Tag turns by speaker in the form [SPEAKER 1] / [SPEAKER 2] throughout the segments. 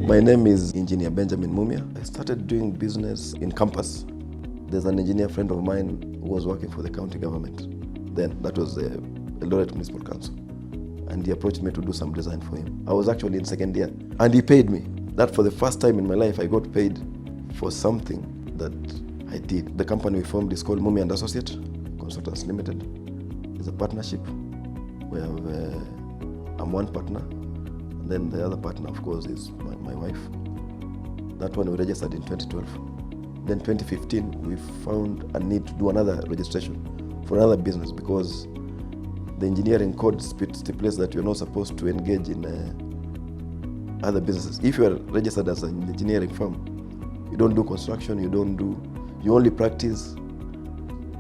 [SPEAKER 1] My name is Engineer Benjamin Mumia. I started doing business in campus. There's an engineer friend of mine who was working for the county government. Then that was the Eldoret Municipal Council. And he approached me to do some design for him. I was actually in second year and he paid me. That for the first time in my life I got paid for something that I did. The company we formed is called Mumia and Associate Consultants Limited. It's a partnership. We have I'm one partner, and then the other partner, of course, is my wife. That one we registered in 2012. Then 2015, we found a need to do another registration for another business because the engineering code stipulates that you're not supposed to engage in other businesses. If you are registered as an engineering firm, you don't do construction, you only practice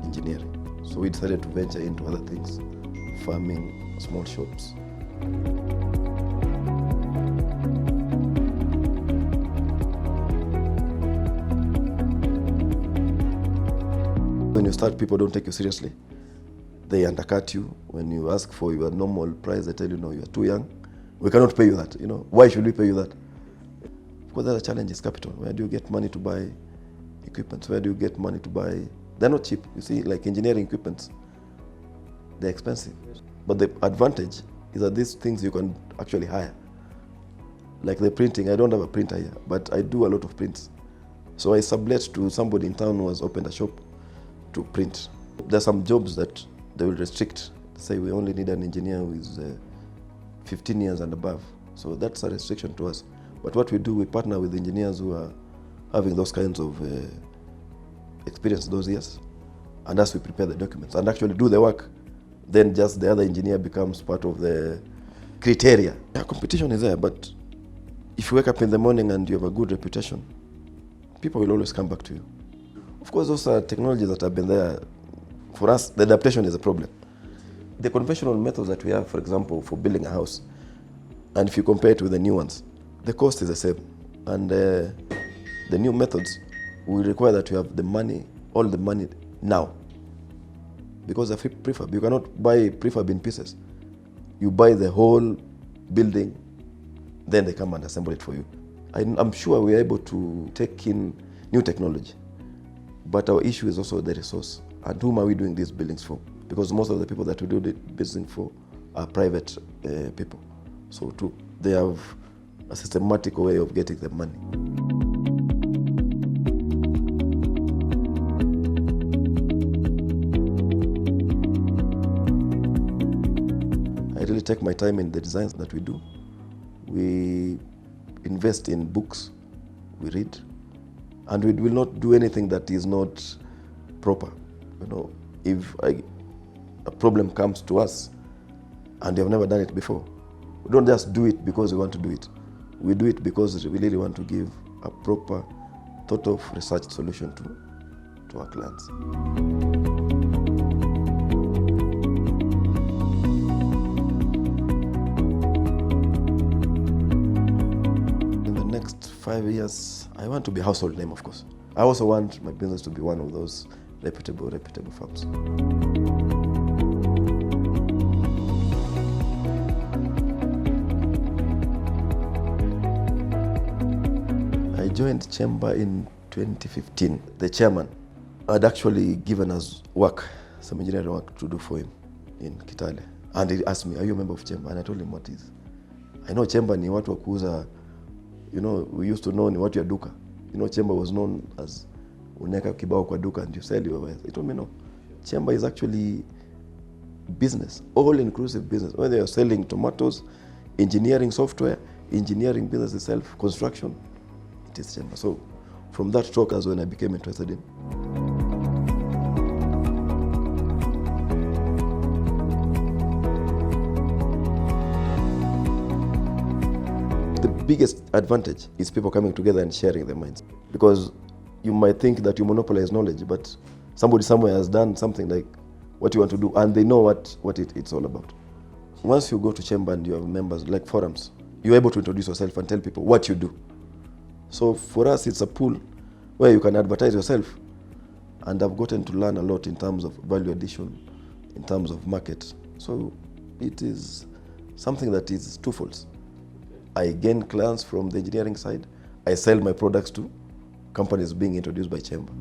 [SPEAKER 1] engineering. So we decided to venture into other things, farming, small shops. When you start, people don't take you seriously. They undercut you. When you ask for your normal price, they tell you, no, you're too young. We cannot pay you that. Why should we pay you that? Of course, the other challenge is capital. Where do you get money to buy equipment? Where do you get money to buy? They're not cheap. You see, like engineering equipments, they're expensive. But the advantage is that these things you can actually hire. Like the printing, I don't have a printer here, but I do a lot of prints. So I sublet to somebody in town who has opened a shop to print. There are some jobs that they will restrict. Say we only need an engineer who is 15 years and above. So that's a restriction to us. But what we do, we partner with engineers who are having those kinds of experience those years. And as we prepare the documents and actually do the work, then just the other engineer becomes part of the criteria. Yeah, competition is there, but if you wake up in the morning and you have a good reputation, people will always come back to you. Of course, those are technologies that have been there. For us, the adaptation is a problem. The conventional methods that we have, for example, for building a house, and if you compare it with the new ones, the cost is the same. And the new methods will require that you have the money, all the money now. Because they're prefab. You cannot buy prefab in pieces. You buy the whole building, then they come and assemble it for you. I'm sure we are able to take in new technology. But our issue is also the resource. And whom are we doing these buildings for? Because most of the people that we do the building for are private people. So too, they have a systematic way of getting the money. I really take my time in the designs that we do. We invest in books, we read, and we will not do anything that is not proper. If a problem comes to us and we have never done it before, we don't just do it because we want to do it. We do it because we really want to give a proper, thought of research solution to our clients. In the next 5 years, I want to be a household name, of course. I also want my business to be one of those reputable firms. I joined Chamber in 2015. The chairman had actually given us work, some engineering work to do for him in Kitale. And he asked me, are you a member of Chamber? And I told him what is. I know Chamber ni watu wa kuuza, we used to know ni watu ya duka. Chamber was known as uneka kibao kwa duka and you sell your wares. He told me no. Chamber is actually business, all-inclusive business. Whether you're selling tomatoes, engineering software, engineering business itself, construction, it is Chamber. So from that talk is when I became interested in. The biggest advantage is people coming together and sharing their minds. Because you might think that you monopolize knowledge, but somebody somewhere has done something like what you want to do, and they know what it's all about. Once you go to Chamber and you have members, like forums, you're able to introduce yourself and tell people what you do. So for us, it's a pool where you can advertise yourself, and I've gotten to learn a lot in terms of value addition, in terms of market. So it is something that is twofold. I gain clients from the engineering side. I sell my products to companies being introduced by Chamber.